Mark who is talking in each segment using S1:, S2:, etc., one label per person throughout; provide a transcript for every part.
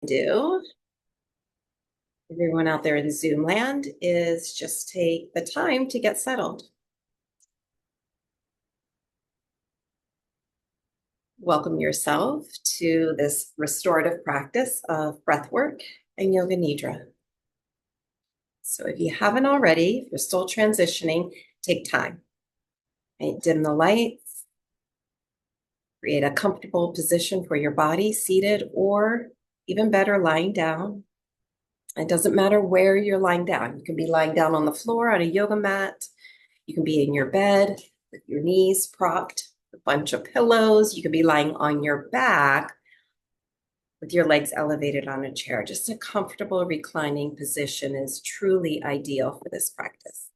S1: do, everyone out there in Zoom land, is just take the time to get settled. Welcome yourself to this restorative practice of breathwork and yoga nidra. So if you haven't already, if you're still transitioning, take time. Right? Dim the lights, create a comfortable position for your body, seated or even better, lying down. It doesn't matter where you're lying down. You can be lying down on the floor on a yoga mat. You can be in your bed with your knees propped, a bunch of pillows. You could be lying on your back with your legs elevated on a chair. Just a comfortable reclining position is truly ideal for this practice.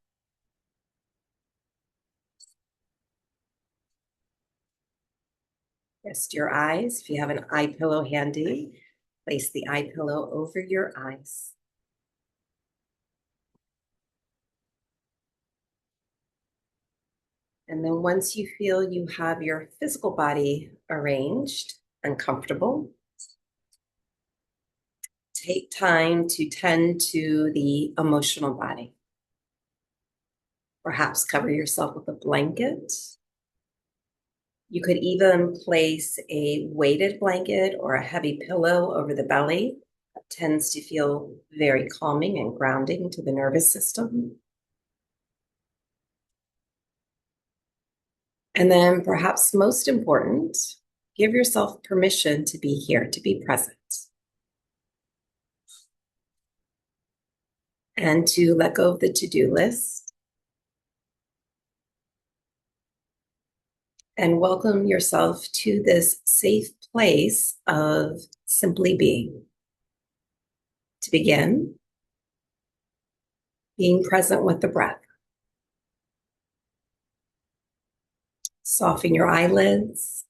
S1: Rest your eyes. If you have an eye pillow handy, place the eye pillow over your eyes. And then once you feel you have your physical body arranged and comfortable, take time to tend to the emotional body. Perhaps cover yourself with a blanket. You could even place a weighted blanket or a heavy pillow over the belly. That tends to feel very calming and grounding to the nervous system. And then perhaps most important, give yourself permission to be here, to be present. And to let go of the to-do list. And welcome yourself to this safe place of simply being. To begin, being present with the breath. Soften your eyelids.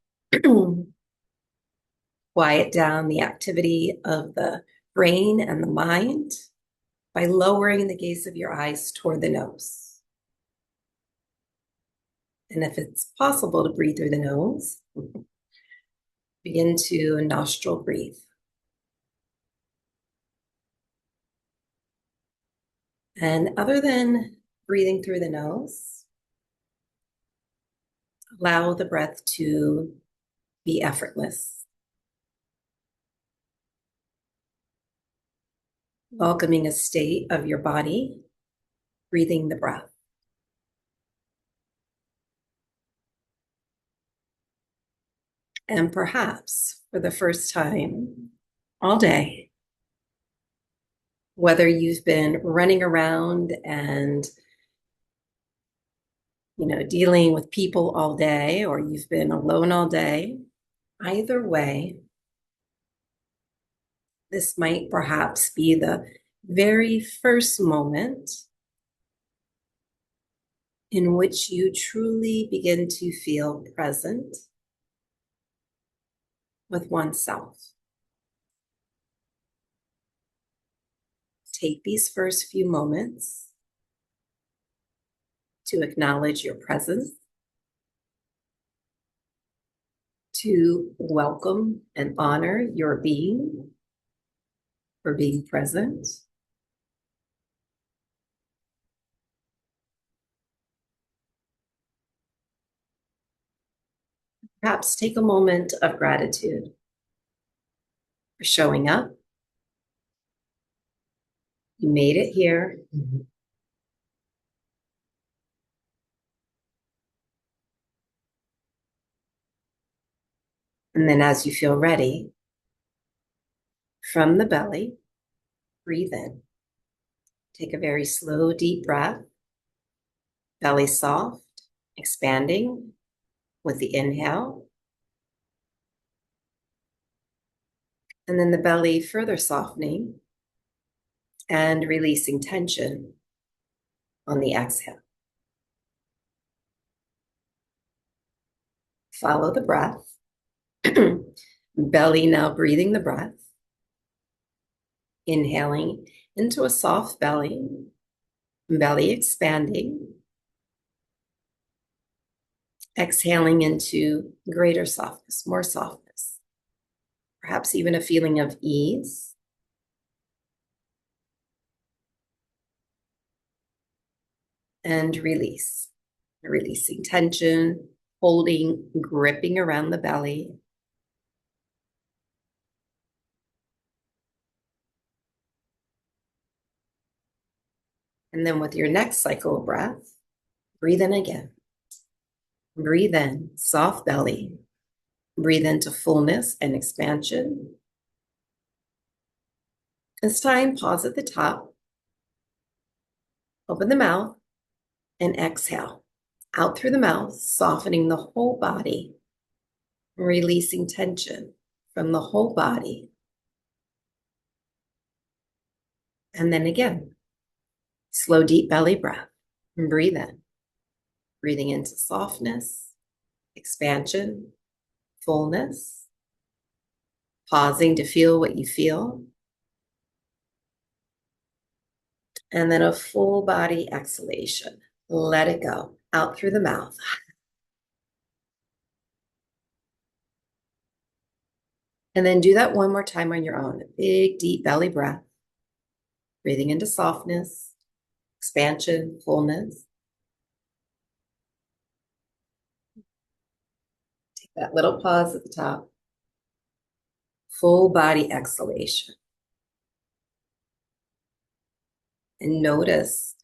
S1: Quiet down the activity of the brain and the mind by lowering the gaze of your eyes toward the nose. And if it's possible to breathe through the nose, begin to nostril breathe. And other than breathing through the nose, allow the breath to be effortless. Welcoming a state of your body, breathing the breath. And perhaps for the first time all day, whether you've been running around and dealing with people all day, or you've been alone all day, either way, this might perhaps be the very first moment in which you truly begin to feel present with oneself. Take these first few moments to acknowledge your presence, to welcome and honor your being for being present. Perhaps take a moment of gratitude for showing up. You made it here. And then as you feel ready, from the belly, breathe in. Take a very slow, deep breath. Belly soft, expanding with the inhale. And then the belly further softening and releasing tension on the exhale. Follow the breath. Belly now breathing the breath. Inhaling into a soft belly, belly expanding. Exhaling into greater softness, more softness. perhaps even a feeling of ease. And release. Releasing tension, holding, gripping around the belly. And then with your next cycle of breath, breathe in again. Breathe in, soft belly. Breathe into fullness and expansion. This time, pause at the top. Open the mouth and exhale. Out through the mouth, softening the whole body. Releasing tension from the whole body. And then again, slow, deep belly breath. And breathe in. Breathing into softness, expansion, fullness. Pausing to feel what you feel. And then a full body exhalation. Let it go out through the mouth. And then do that one more time on your own. Big, deep belly breath. Breathing into softness, expansion, fullness. Take that little pause at the top. Full body exhalation. And notice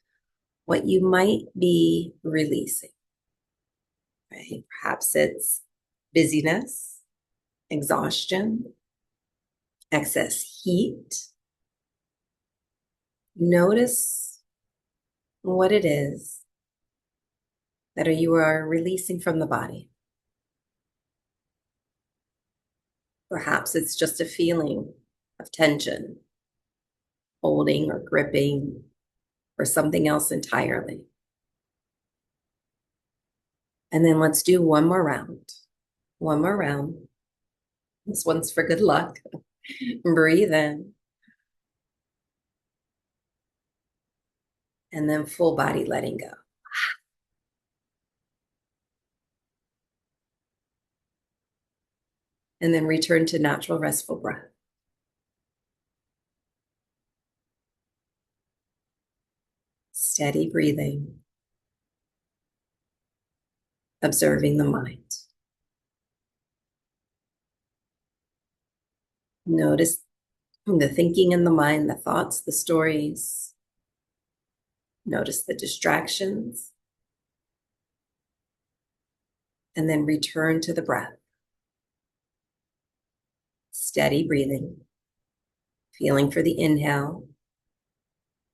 S1: what you might be releasing. Right? Perhaps it's busyness, exhaustion, excess heat. Notice what it is that you are releasing from the body. Perhaps it's just a feeling of tension, holding or gripping, or something else entirely. And then let's do one more round. One more round. This one's for good luck. Breathe in. And then full body letting go. And then return to natural restful breath. Steady breathing. Observing the mind. Notice the thinking in the mind, the thoughts, the stories. Notice the distractions. And then return to the breath. Steady breathing. Feeling for the inhale.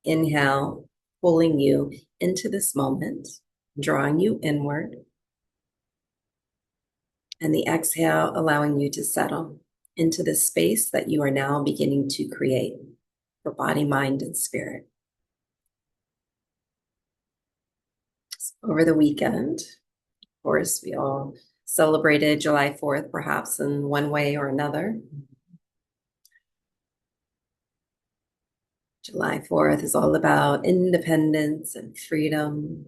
S1: Inhale, pulling you into this moment, drawing you inward. And the exhale, allowing you to settle into the space that you are now beginning to create for body, mind, and spirit. Over the weekend, of course, we all celebrated July 4th, perhaps in one way or another. July 4th is all about independence and freedom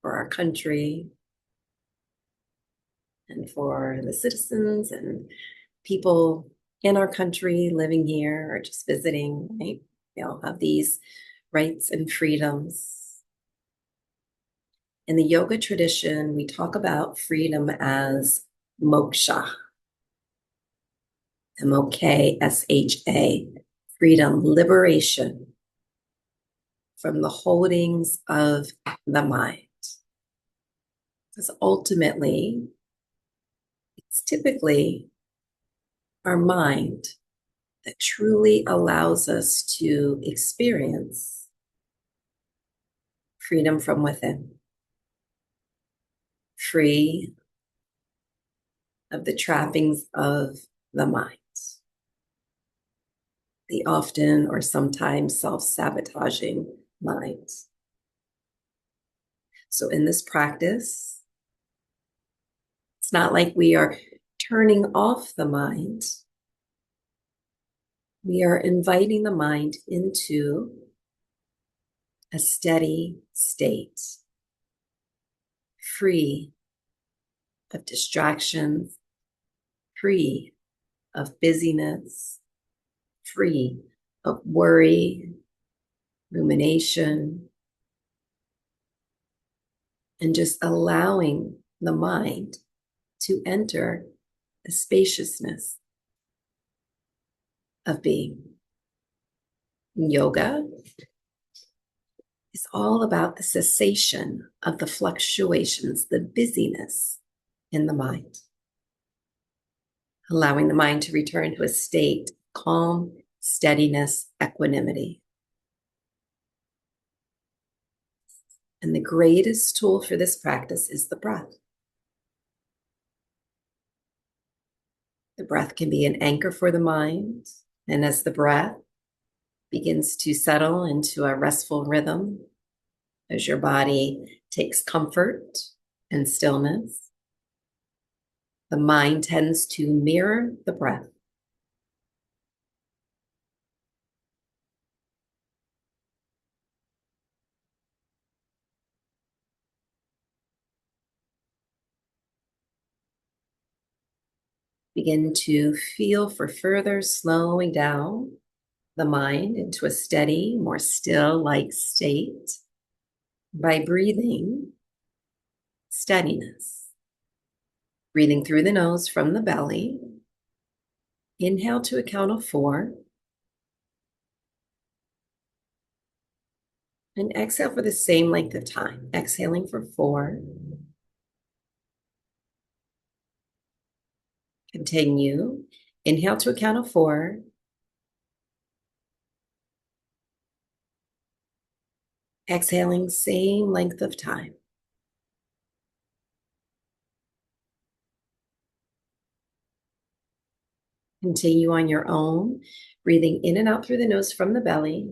S1: for our country and for the citizens and people in our country living here or just visiting, right? We all have these rights and freedoms. In the yoga tradition, we talk about freedom as moksha. M-O-K-S-H-A, freedom, liberation from the holdings of the mind. Because ultimately, it's typically our mind that truly allows us to experience freedom from within, free of the trappings of the mind, the often or sometimes self-sabotaging minds. So in this practice, it's not like we are turning off the mind. We are inviting the mind into a steady state, free of distractions, free of busyness, free of worry, rumination, and just allowing the mind to enter the spaciousness of being. Yoga is all about the cessation of the fluctuations, the busyness in the mind, allowing the mind to return to a state of calm, steadiness, equanimity. And the greatest tool for this practice is the breath. The breath can be an anchor for the mind, and as the breath begins to settle into a restful rhythm, as your body takes comfort and stillness, the mind tends to mirror the breath. Begin to feel for further slowing down the mind into a steady, more still-like state by breathing steadiness. Breathing through the nose from the belly. Inhale to a count of 4. And exhale for the same length of time. Exhaling for 4. Continue. Inhale to a count of 4. Exhaling, same length of time. Continue on your own, breathing in and out through the nose from the belly,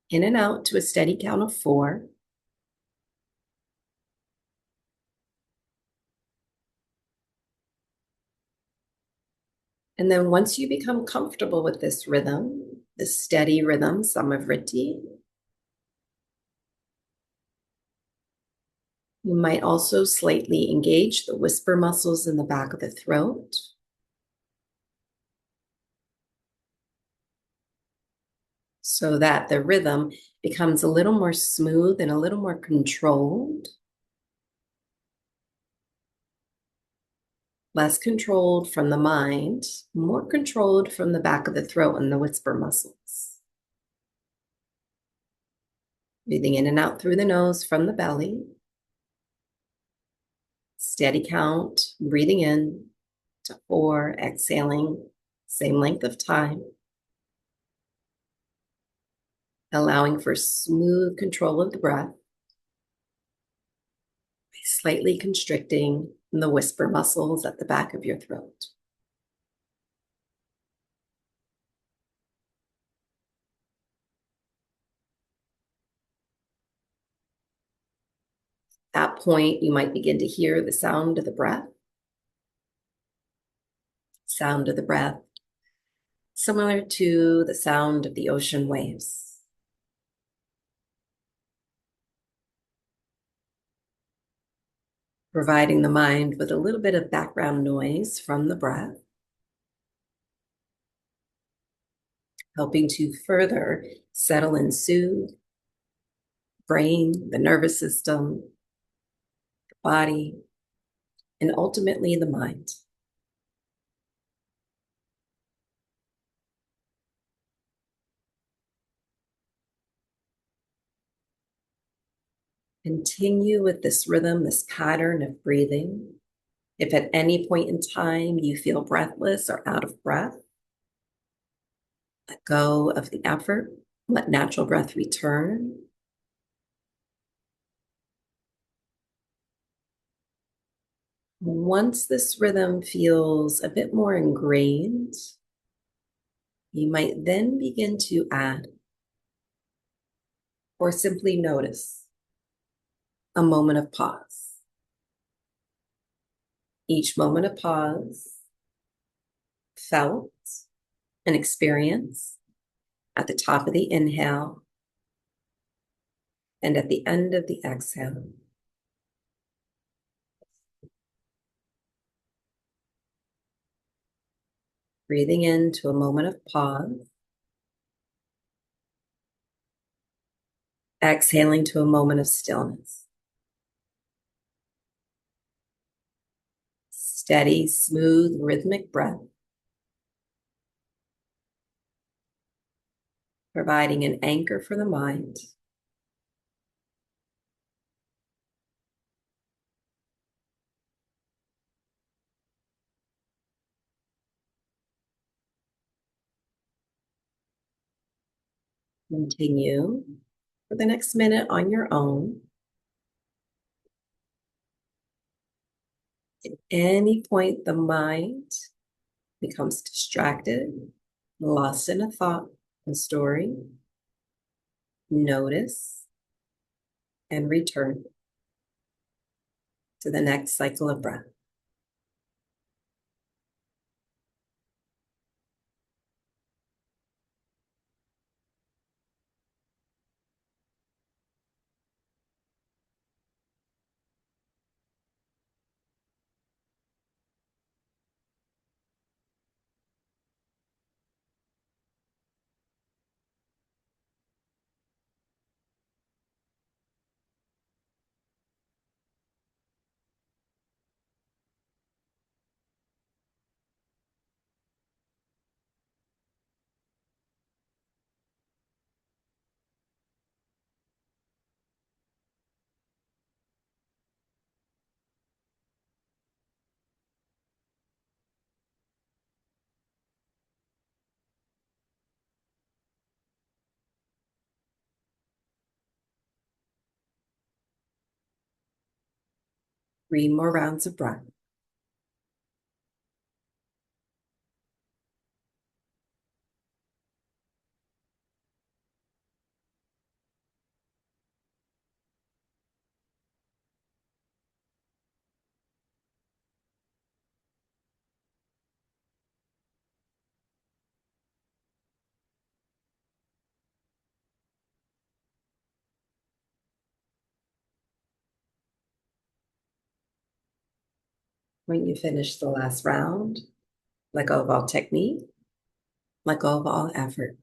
S1: in and out to a steady count of 4. And then once you become comfortable with this rhythm, this steady rhythm, Samavriti, you might also slightly engage the whisper muscles in the back of the throat. So that the rhythm becomes a little more smooth and a little more controlled. Less controlled from the mind, more controlled from the back of the throat and the whisper muscles. Breathing in and out through the nose from the belly. Steady count, breathing in to 4, exhaling, same length of time. Allowing for smooth control of the breath by slightly constricting the whisper muscles at the back of your throat. At that point, you might begin to hear the sound of the breath. Sound of the breath, similar to the sound of the ocean waves. Providing the mind with a little bit of background noise from the breath, helping to further settle and soothe the brain, the nervous system, the body, and ultimately the mind. Continue with this rhythm, this pattern of breathing. If at any point in time you feel breathless or out of breath, let go of the effort. Let natural breath return. Once this rhythm feels a bit more ingrained, you might then begin to add or simply notice a moment of pause. Each moment of pause felt and experienced at the top of the inhale and at the end of the exhale. Breathing into a moment of pause. Exhaling to a moment of stillness. Steady, smooth, rhythmic breath, providing an anchor for the mind. Continue for the next minute on your own. At any point, the mind becomes distracted, lost in a thought and story. Notice and return to the next cycle of breath. Three more rounds of breath. When you finish the last round, let go of all technique, let go of all effort,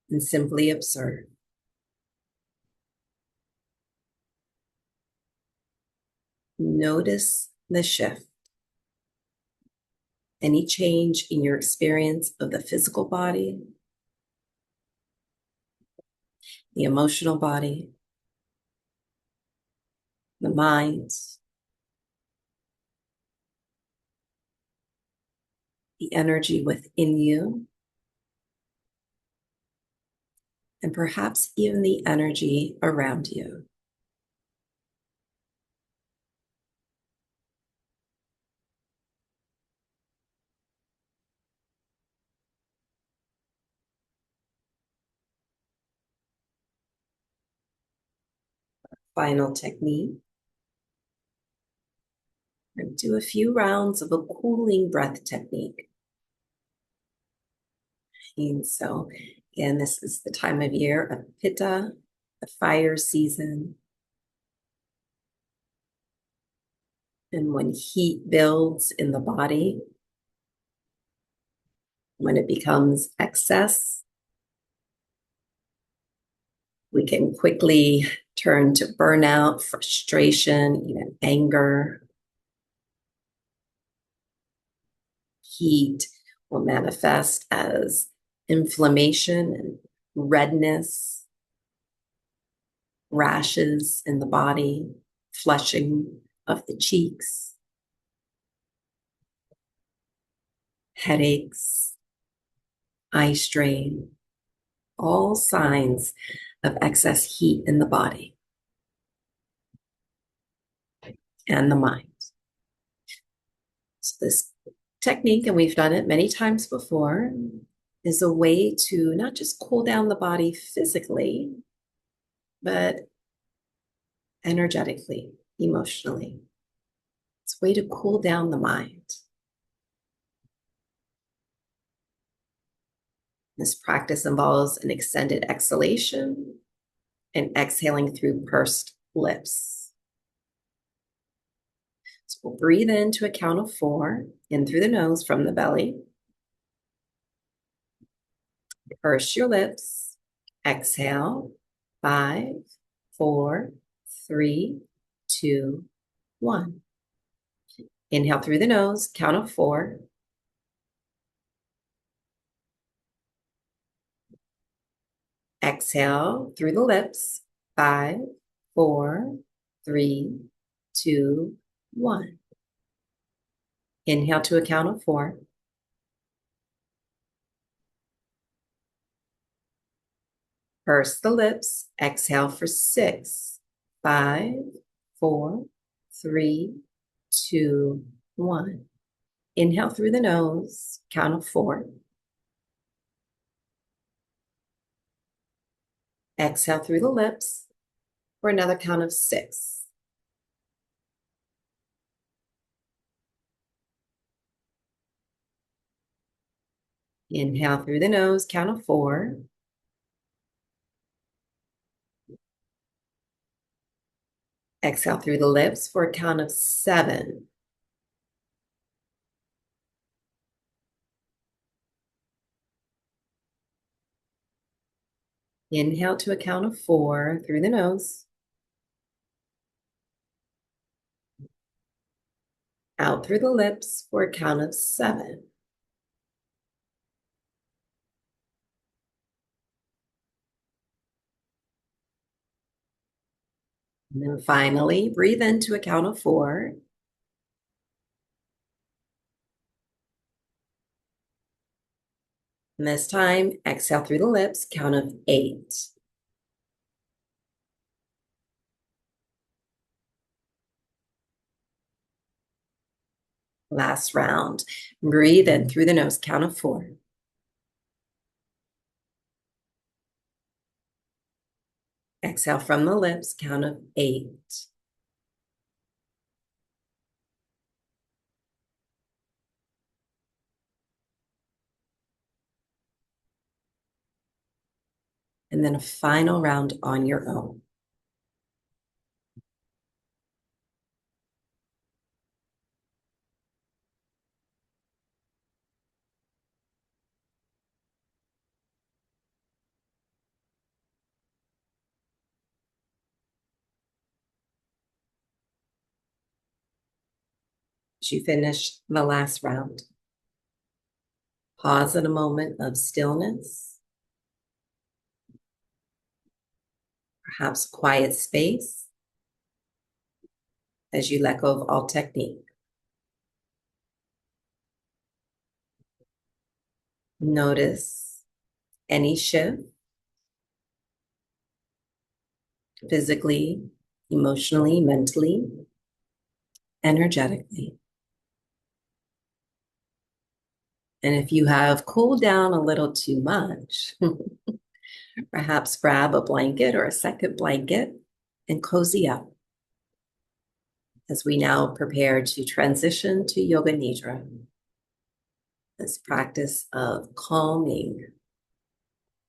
S1: and simply observe. Notice the shift, any change in your experience of the physical body, the emotional body, the mind, the energy within you, and perhaps even the energy around you. Final technique. And do a few rounds of a cooling breath technique. And so, again, this is the time of year of Pitta, the fire season. And when heat builds in the body, when it becomes excess, we can quickly turn to burnout, frustration, even anger. Heat will manifest as inflammation and redness, rashes in the body, flushing of the cheeks, headaches, eye strain, all signs of excess heat in the body and the mind. So this technique, and we've done it many times before, is a way to not just cool down the body physically, but energetically, emotionally. It's a way to cool down the mind. This practice involves an extended exhalation and exhaling through pursed lips. So We'll breathe in to a count of 4, in through the nose from the belly. Purse your lips. Exhale. 5, 4, 3, 2, 1. Inhale through the nose, count of 4. Exhale through the lips. 5, 4, 3, 2, 1. Inhale to a count of 4. Purse the lips. Exhale for 6, 5, 4, 3, 2, 1. Inhale through the nose, count of 4. Exhale through the lips for another count of 6. Inhale through the nose, count of 4. Exhale through the lips for a count of 7. Inhale to a count of 4 through the nose. Out through the lips for a count of 7. And then finally, breathe into a count of 4. And this time, exhale through the lips, count of 8. Last round. Breathe in through the nose, count of 4. Exhale from the lips, count of 8. And then a final round on your own. As you finish the last round, pause in a moment of stillness, perhaps quiet space, as you let go of all technique. Notice any shift physically, emotionally, mentally, energetically. And if you have cooled down a little too much, perhaps grab a blanket or a second blanket and cozy up as we now prepare to transition to Yoga Nidra, this practice of calming,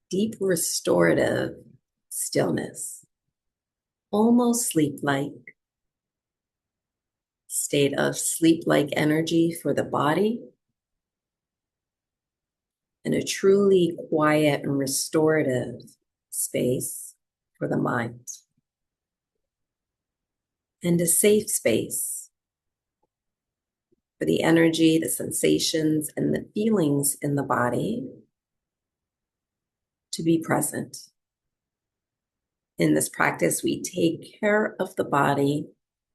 S1: deep restorative stillness, almost sleep-like, state of sleep-like energy for the body, and a truly quiet and restorative space for the mind. And a safe space for the energy, the sensations, and the feelings in the body to be present. In this practice, we take care of the body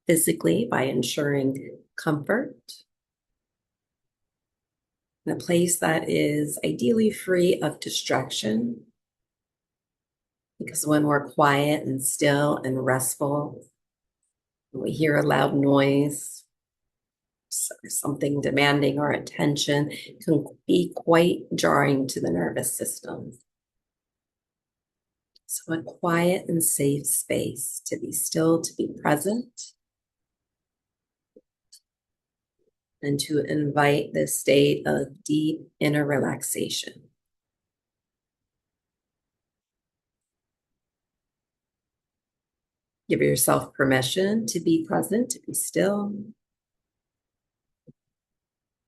S1: physically by ensuring comfort in a place that is ideally free of distraction. Because when we're quiet and still and restful, when we hear a loud noise, or something demanding our attention, can be quite jarring to the nervous system. So a quiet and safe space to be still, to be present, and to invite this state of deep inner relaxation. Give yourself permission to be present, to be still,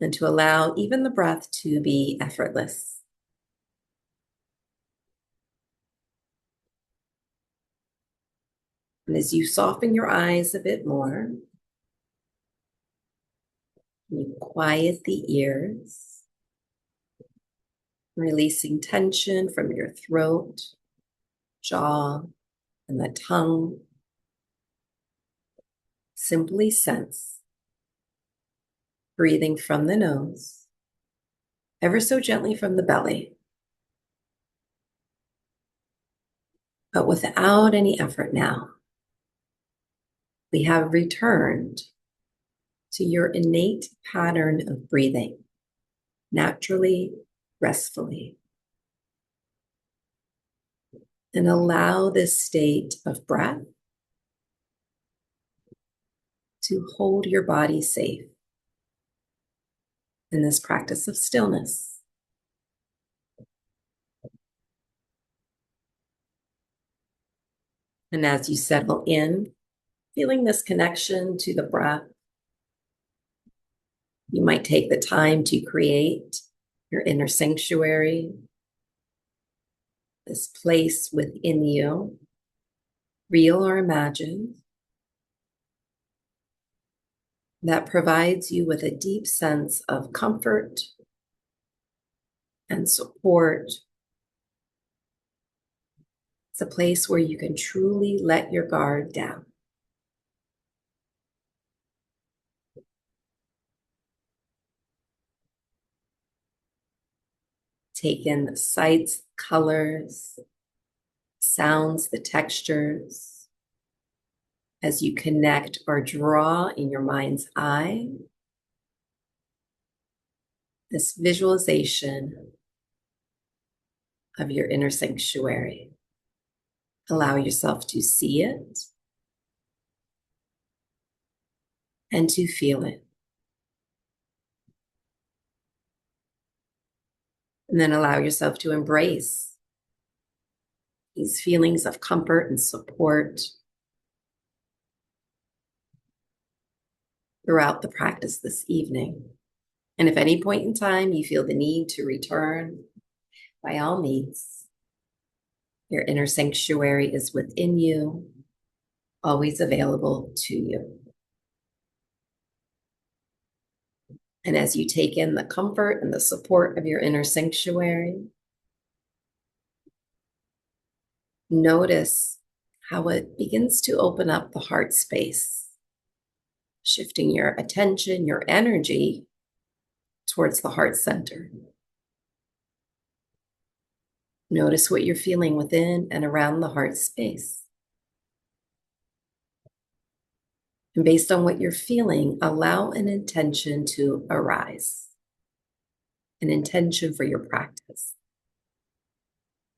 S1: and to allow even the breath to be effortless. And as you soften your eyes a bit more, you quiet the ears, releasing tension from your throat, jaw, and the tongue. Simply sense, breathing from the nose, ever so gently from the belly, but without any effort now. We have returned to your innate pattern of breathing, naturally, restfully. And allow this state of breath to hold your body safe in this practice of stillness. And as you settle in, feeling this connection to the breath, you might take the time to create your inner sanctuary, this place within you, real or imagined, that provides you with a deep sense of comfort and support. It's a place where you can truly let your guard down. Take in the sights, colors, sounds, the textures, as you connect or draw in your mind's eye this visualization of your inner sanctuary. Allow yourself to see it and to feel it. And then allow yourself to embrace these feelings of comfort and support throughout the practice this evening. And if at any point in time you feel the need to return, by all means, your inner sanctuary is within you, always available to you. And as you take in the comfort and the support of your inner sanctuary, notice how it begins to open up the heart space, shifting your attention, your energy towards the heart center. Notice what you're feeling within and around the heart space. And based on what you're feeling, allow an intention to arise, an intention for your practice,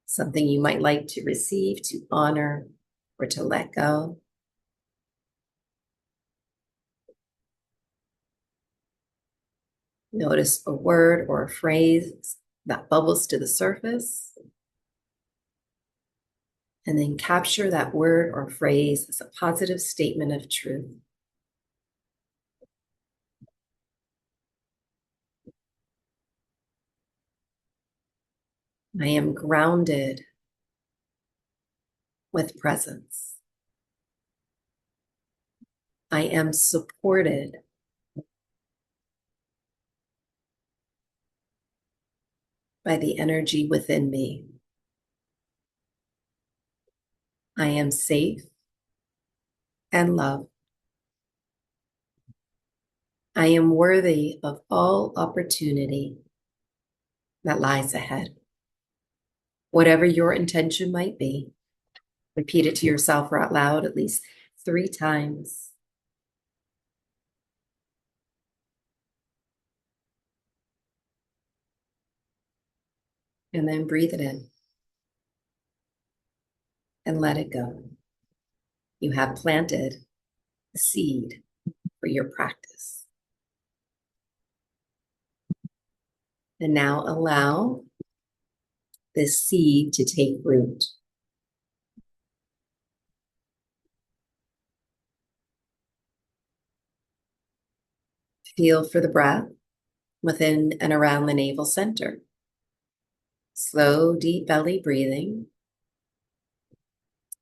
S1: something you might like to receive, to honor, or to let go. Notice a word or a phrase that bubbles to the surface, and then capture that word or phrase as a positive statement of truth. I am grounded with presence. I am supported by the energy within me. I am safe and loved. I am worthy of all opportunity that lies ahead. Whatever your intention might be, repeat it to yourself or out loud at least 3 times. And then breathe it in and let it go. You have planted a seed for your practice. And now allow this seed to take root. Feel for the breath, within and around the navel center. Slow, deep belly breathing.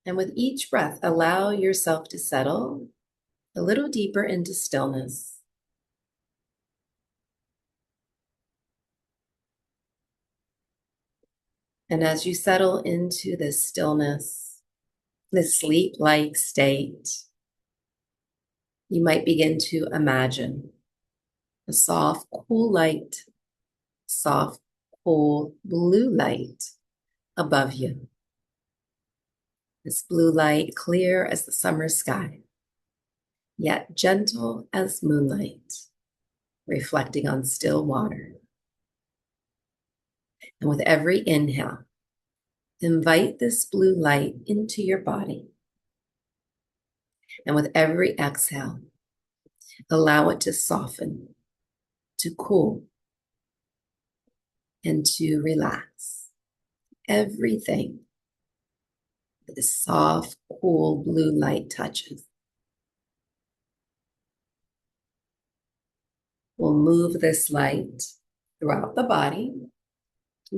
S1: And with each breath, allow yourself to settle a little deeper into stillness. And as you settle into this stillness, this sleep-like state, you might begin to imagine a soft, cool light, soft, cool blue light above you. This blue light, clear as the summer sky, yet gentle as moonlight, reflecting on still water. And with every inhale, invite this blue light into your body. And with every exhale, allow it to soften, to cool, and to relax. Everything that this soft, cool blue light touches will move this light throughout the body,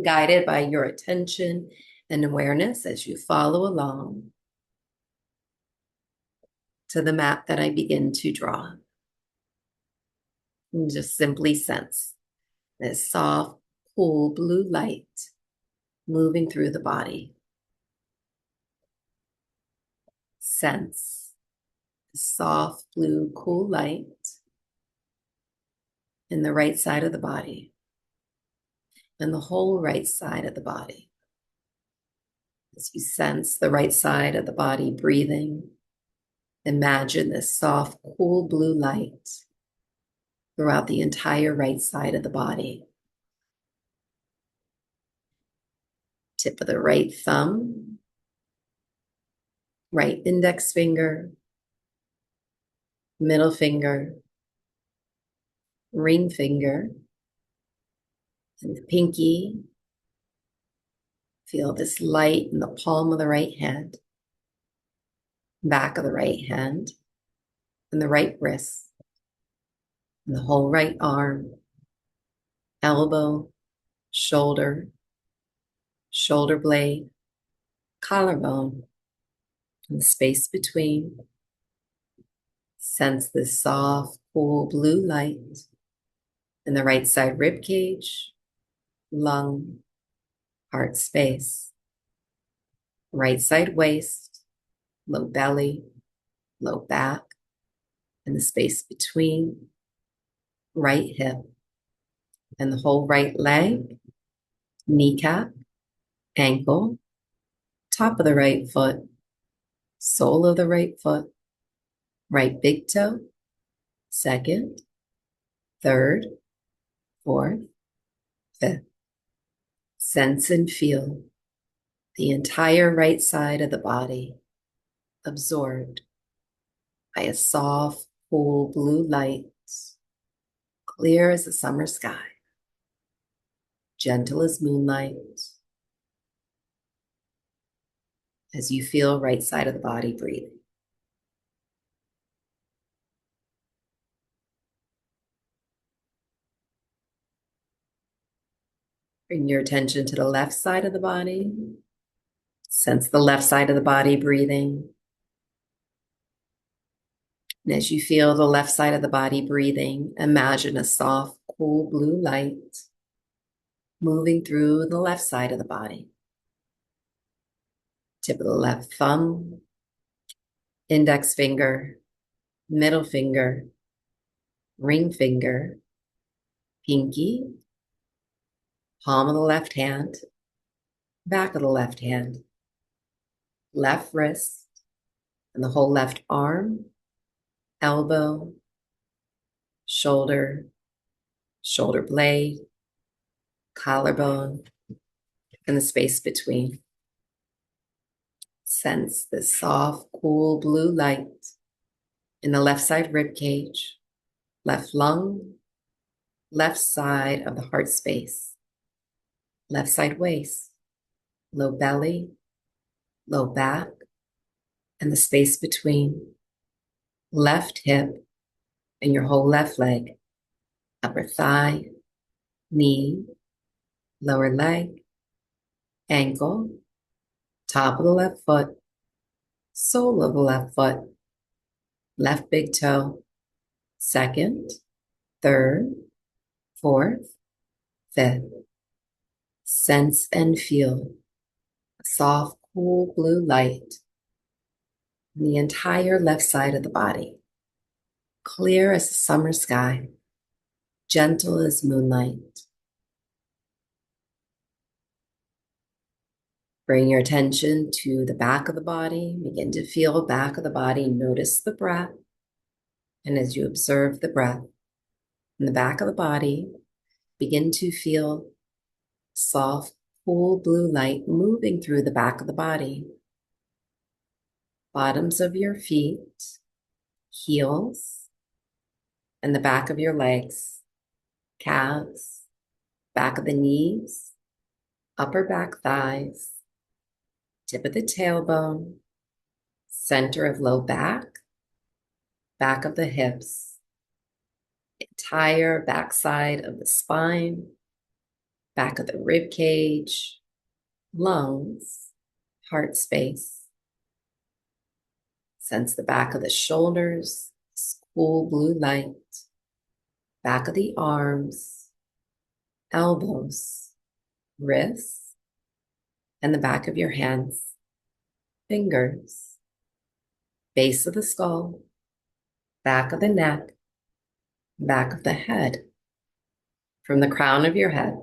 S1: guided by your attention and awareness as you follow along to the map that I begin to draw. And just simply sense this soft, cool blue light moving through the body. Sense the soft, blue, cool light in the right side of the body and the whole right side of the body. As you sense the right side of the body breathing, imagine this soft, cool blue light throughout the entire right side of the body. Tip of the right thumb, right index finger, middle finger, ring finger, and the pinky. Feel this light in the palm of the right hand, back of the right hand, and the right wrist, and the whole right arm, elbow, shoulder, shoulder blade, collarbone, and the space between. Sense this soft, cool blue light in the right side rib cage, lung, heart space, right side waist, low belly, low back, and the space between, right hip, and the whole right leg, kneecap, ankle, top of the right foot, sole of the right foot, right big toe, second, third, fourth, fifth. Sense and feel the entire right side of the body absorbed by a soft, cool blue light, clear as the summer sky, gentle as moonlight. As you feel right side of the body breathing. Bring your attention to the left side of the body. Sense the left side of the body breathing. And as you feel the left side of the body breathing, imagine a soft, cool blue light moving through the left side of the body. Tip of the left thumb, index finger, middle finger, ring finger, pinky, palm of the left hand, back of the left hand, left wrist, and the whole left arm, elbow, shoulder, shoulder blade, collarbone, and the space between. Sense this soft, cool blue light in the left side rib cage, left lung, left side of the heart space, left side waist, low belly, low back, and the space between, left hip and your whole left leg, upper thigh, knee, lower leg, ankle, top of the left foot, sole of the left foot, left big toe, second, third, fourth, fifth. Sense and feel a soft, cool blue light on the entire left side of the body, clear as the summer sky, gentle as moonlight. Bring your attention to the back of the body. Begin to feel the back of the body. Notice the breath. And as you observe the breath in the back of the body, begin to feel soft, cool blue light moving through the back of the body. Bottoms of your feet, heels, and the back of your legs, calves, back of the knees, upper back thighs, tip of the tailbone, center of low back, back of the hips, entire backside of the spine, back of the rib cage, lungs, heart space. Sense the back of the shoulders, cool blue light, back of the arms, elbows, wrists, and the back of your hands, fingers, base of the skull, back of the neck, back of the head. From the crown of your head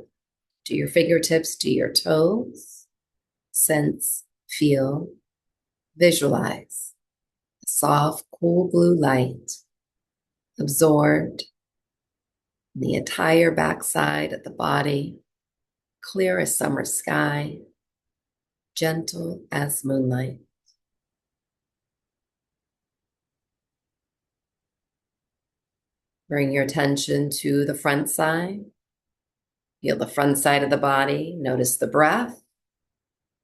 S1: to your fingertips to your toes, sense, feel, visualize a soft, cool blue light absorbed in the entire backside of the body, clear as summer sky, gentle as moonlight. Bring your attention to the front side. Feel the front side of the body. Notice the breath.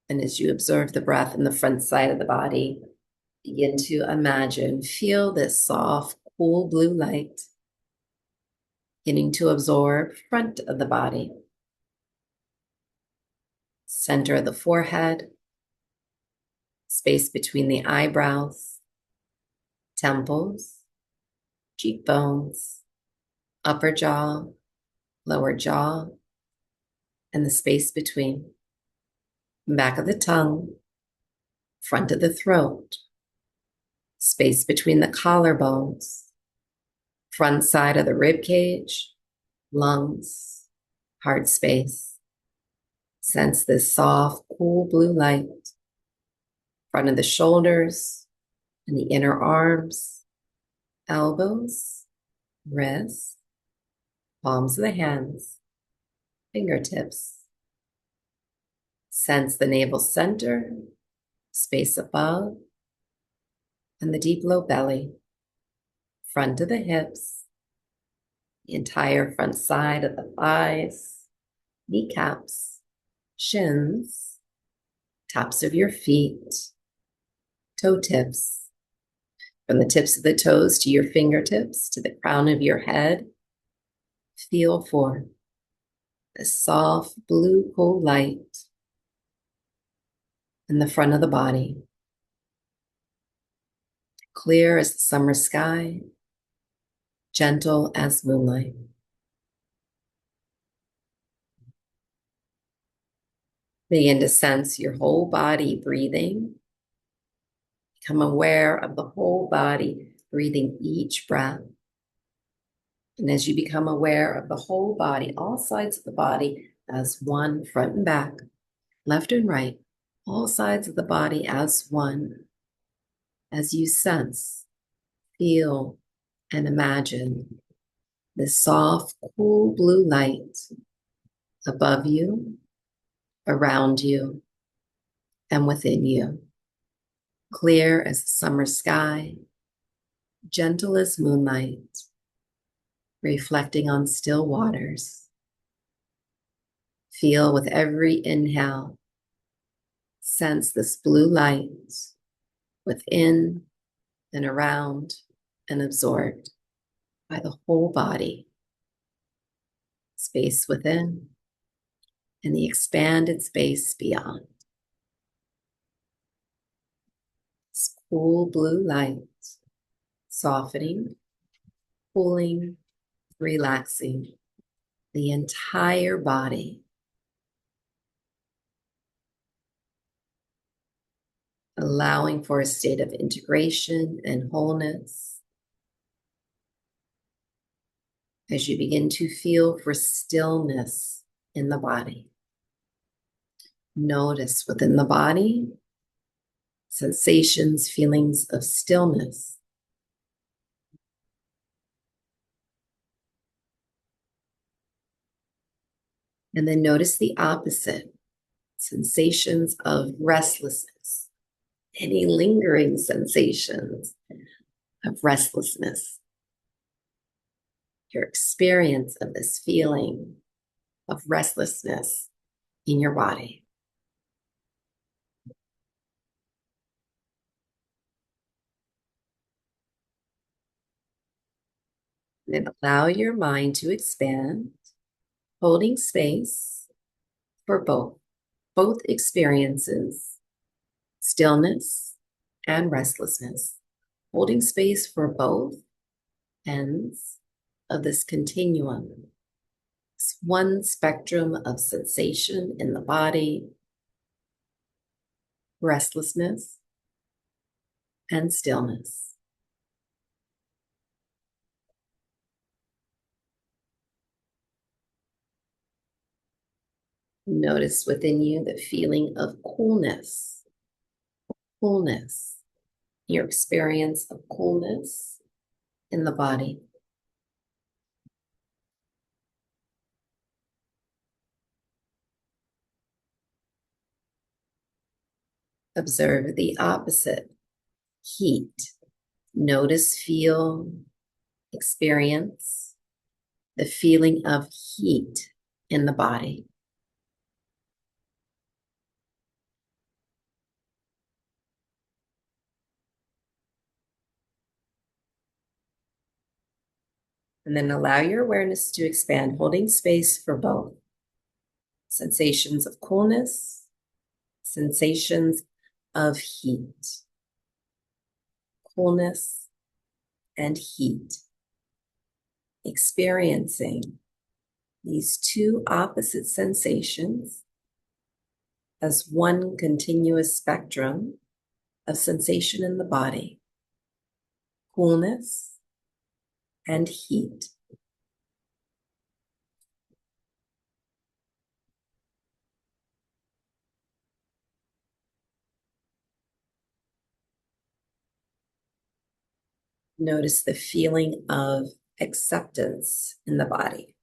S1: And as you observe the breath in the front side of the body, begin to imagine, feel this soft, cool blue light beginning to absorb front of the body, center of the forehead, space between the eyebrows, temples, cheekbones, upper jaw, lower jaw, and the space between, back of the tongue, front of the throat, space between the collarbones, front side of the rib cage, lungs, heart space. Sense this soft, cool blue light, front of the shoulders and the inner arms, elbows, wrists, palms of the hands, fingertips. Sense the navel center, space above, and the deep low belly, front of the hips, the entire front side of the thighs, kneecaps, shins, tops of your feet, toe tips, from the tips of the toes to your fingertips to the crown of your head. Feel for the soft blue cool light in the front of the body, clear as the summer sky, gentle as moonlight. Begin to sense your whole body breathing. Become aware of the whole body breathing each breath. And as you become aware of the whole body, all sides of the body as one, front and back, left and right, all sides of the body as one, as you sense, feel, and imagine this soft, cool blue light above you, around you, and within you. Clear as the summer sky, gentle as moonlight, reflecting on still waters. Feel with every inhale, sense this blue light within and around and absorbed by the whole body. space within, and the expanded space beyond. This cool blue light, softening, cooling, relaxing the entire body, allowing for a state of integration and wholeness as you begin to feel for stillness in the body. Notice within the body sensations, feelings of stillness. And then notice the opposite, sensations of restlessness, any lingering sensations of restlessness. Your experience of this feeling of restlessness in your body. And then allow your mind to expand, holding space for both experiences, stillness and restlessness, holding space for both ends of this continuum. It's one spectrum of sensation in the body, restlessness and stillness. Notice within you the feeling of coolness, your experience of coolness in the body. Observe the opposite, heat. Notice, feel, experience the feeling of heat in the body. And then allow your awareness to expand, holding space for both sensations of coolness, sensations of heat, coolness and heat. Experiencing these two opposite sensations as one continuous spectrum of sensation in the body, coolness and heat. Notice the feeling of acceptance in the body,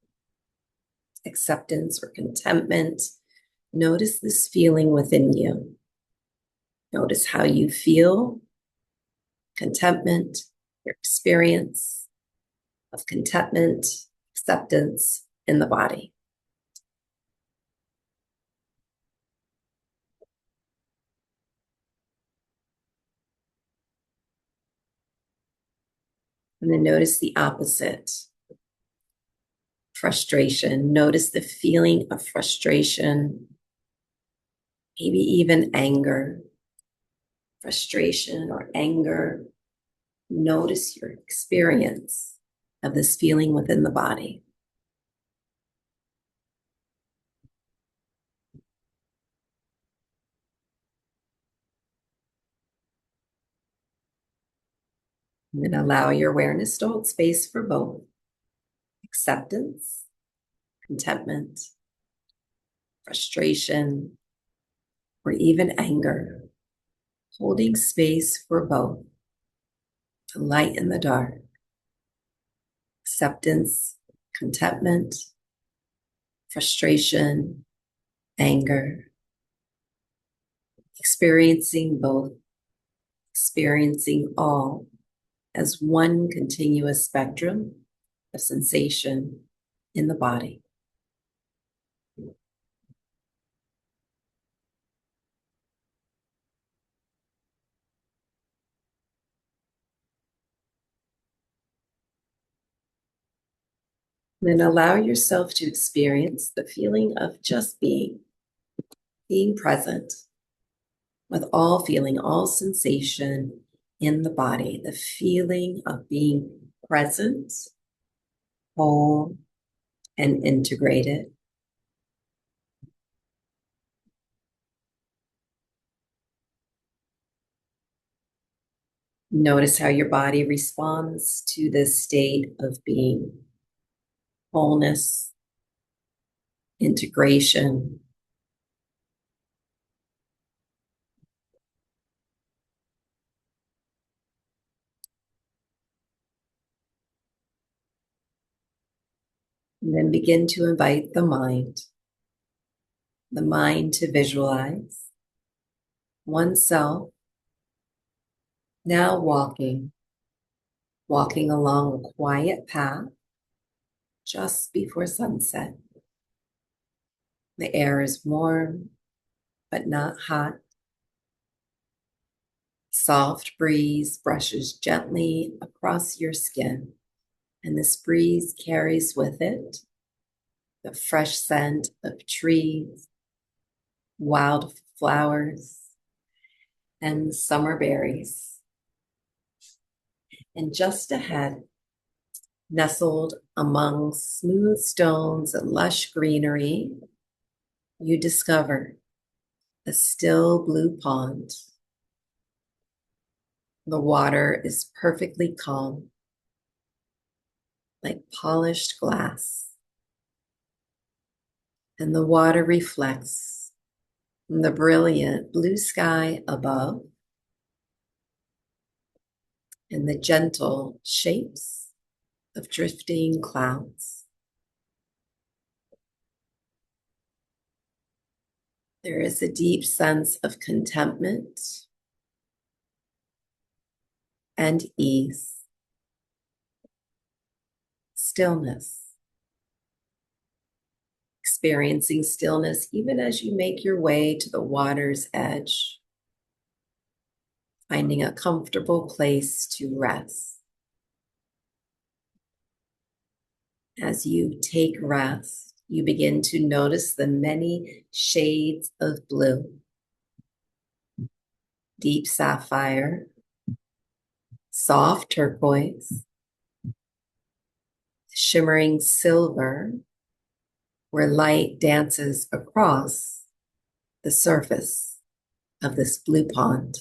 S1: acceptance or contentment. Notice this feeling within you. Notice how you feel, contentment, your experience of contentment, acceptance in the body. And then notice the opposite, frustration. Notice the feeling of frustration, maybe even anger, frustration or anger. Notice your experience of this feeling within the body. And then allow your awareness to hold space for both acceptance, contentment, frustration, or even anger. Holding space for both, the light and the dark, acceptance, contentment, frustration, anger. Experiencing both, experiencing all as one continuous spectrum of sensation in the body. Then allow yourself to experience the feeling of just being present with all feeling, all sensation in the body, the feeling of being present, whole, and integrated. Notice how your body responds to this state of being, wholeness, integration. And then begin to invite the mind to visualize oneself now walking along a quiet path just before sunset. The air is warm, but not hot. Soft breeze brushes gently across your skin, and this breeze carries with it the fresh scent of trees, wild flowers, and summer berries. And just ahead, nestled among smooth stones and lush greenery, you discover a still blue pond. The water is perfectly calm, like polished glass, and the water reflects the brilliant blue sky above and the gentle shapes of drifting clouds. There is a deep sense of contentment and ease, stillness. Experiencing stillness even as you make your way to the water's edge, finding a comfortable place to rest. As you take rest, you begin to notice the many shades of blue: deep sapphire, soft turquoise, shimmering silver, where light dances across the surface of this blue pond.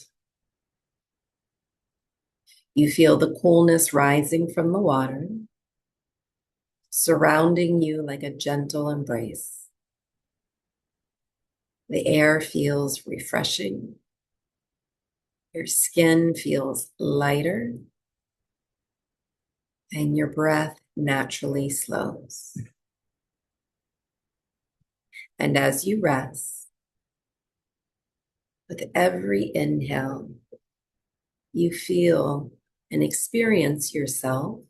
S1: You feel the coolness rising from the water, surrounding you like a gentle embrace. The air feels refreshing. Your skin feels lighter, and your breath naturally slows. And as you rest, with every inhale, you feel and experience yourself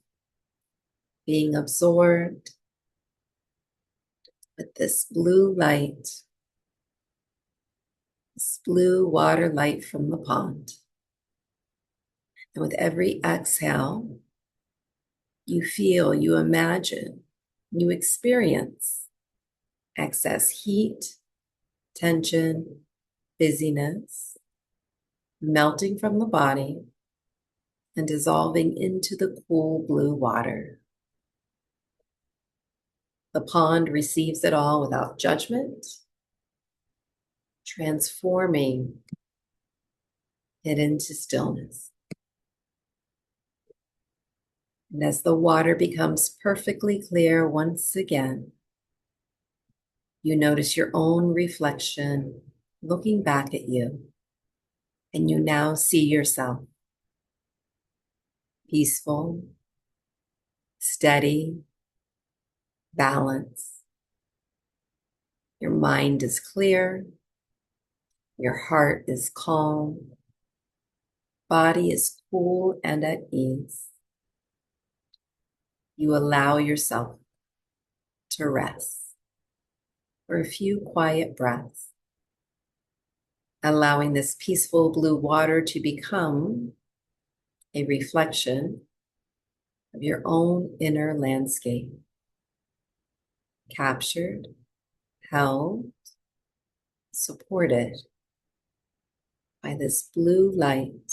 S1: being absorbed with this blue light, this blue water light from the pond. And with every exhale, you feel, you imagine, you experience excess heat, tension, busyness, melting from the body and dissolving into the cool blue water. The pond receives it all without judgment, transforming it into stillness. And as the water becomes perfectly clear once again, you notice your own reflection looking back at you, and you now see yourself peaceful, steady, balanced. Your mind is clear, your heart is calm, body is cool and at ease. You allow yourself to rest for a few quiet breaths, allowing this peaceful blue water to become a reflection of your own inner landscape. captured, held, supported by this blue light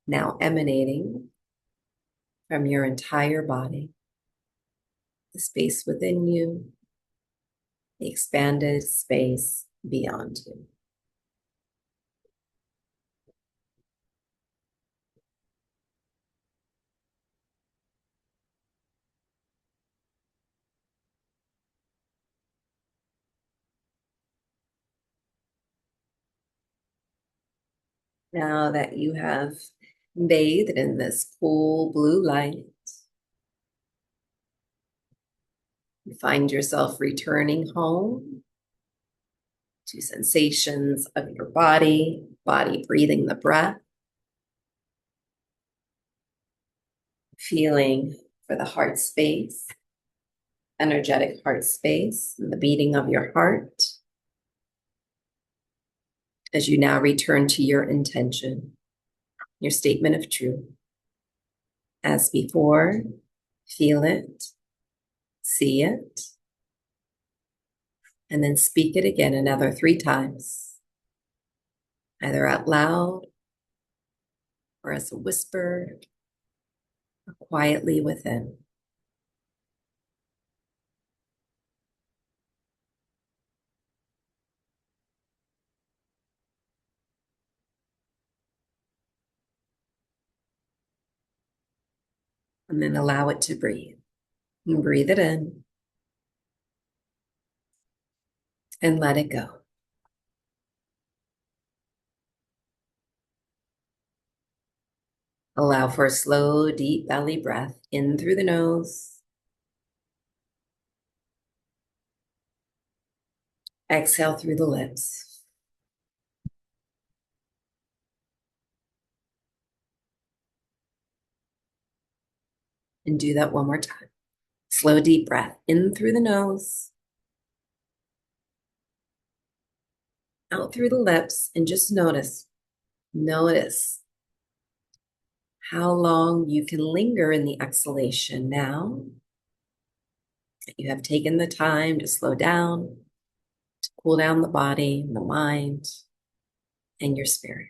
S1: now emanating from your entire body, the space within you, the expanded space beyond you. Now that you have bathed in this cool blue light, you find yourself returning home to sensations of your body breathing the breath, feeling for the heart space, energetic heart space, and the beating of your heart as you now return to your intention, your statement of truth. As before, feel it, see it, and then speak it again another 3 times, either out loud or as a whisper or quietly within. And then allow it to breathe. And breathe it in and let it go. Allow for a slow, deep belly breath in through the nose. Exhale through the lips. And do that one more time. Slow, deep breath in through the nose, out through the lips, and just notice how long you can linger in the exhalation now that you have taken the time to slow down, to cool down the body, the mind, and your spirit.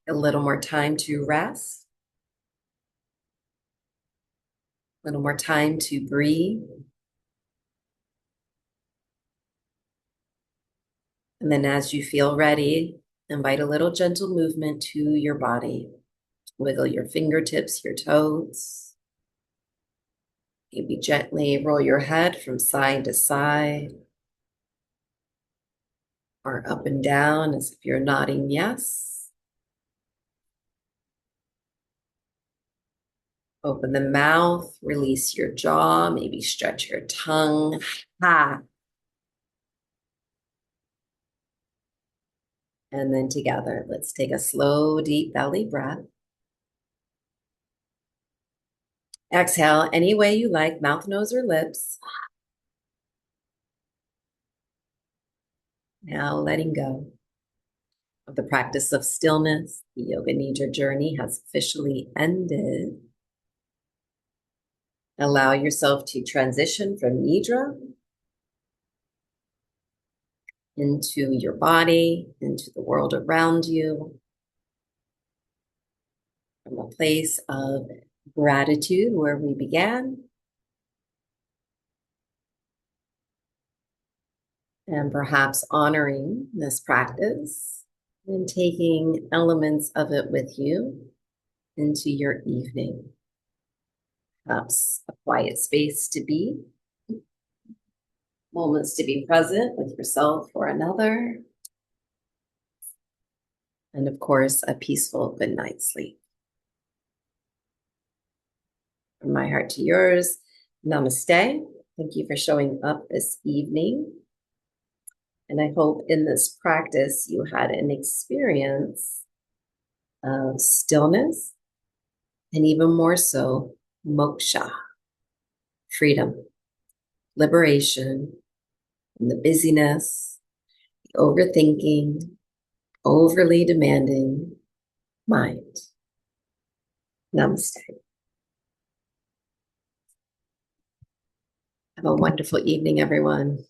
S1: A little more time to rest, a little more time to breathe. And then as you feel ready, invite a little gentle movement to your body. Wiggle your fingertips, your toes. Maybe gently roll your head from side to side or up and down as if you're nodding yes. Open the mouth, release your jaw, maybe stretch your tongue. Ha. And then together, let's take a slow, deep belly breath. Exhale any way you like, mouth, nose, or lips. Now letting go of the practice of stillness. The Yoga Nidra journey has officially ended. Allow yourself to transition from Nidra into your body, into the world around you, from a place of gratitude where we began, and perhaps honoring this practice and taking elements of it with you into your evening. Perhaps a quiet space to be, moments to be present with yourself or another, and of course, a peaceful good night's sleep. From my heart to yours, namaste. Thank you for showing up this evening. And I hope in this practice you had an experience of stillness and even more so, moksha, freedom, liberation, from the busyness, overthinking, overly demanding mind. Namaste. Have a wonderful evening, everyone.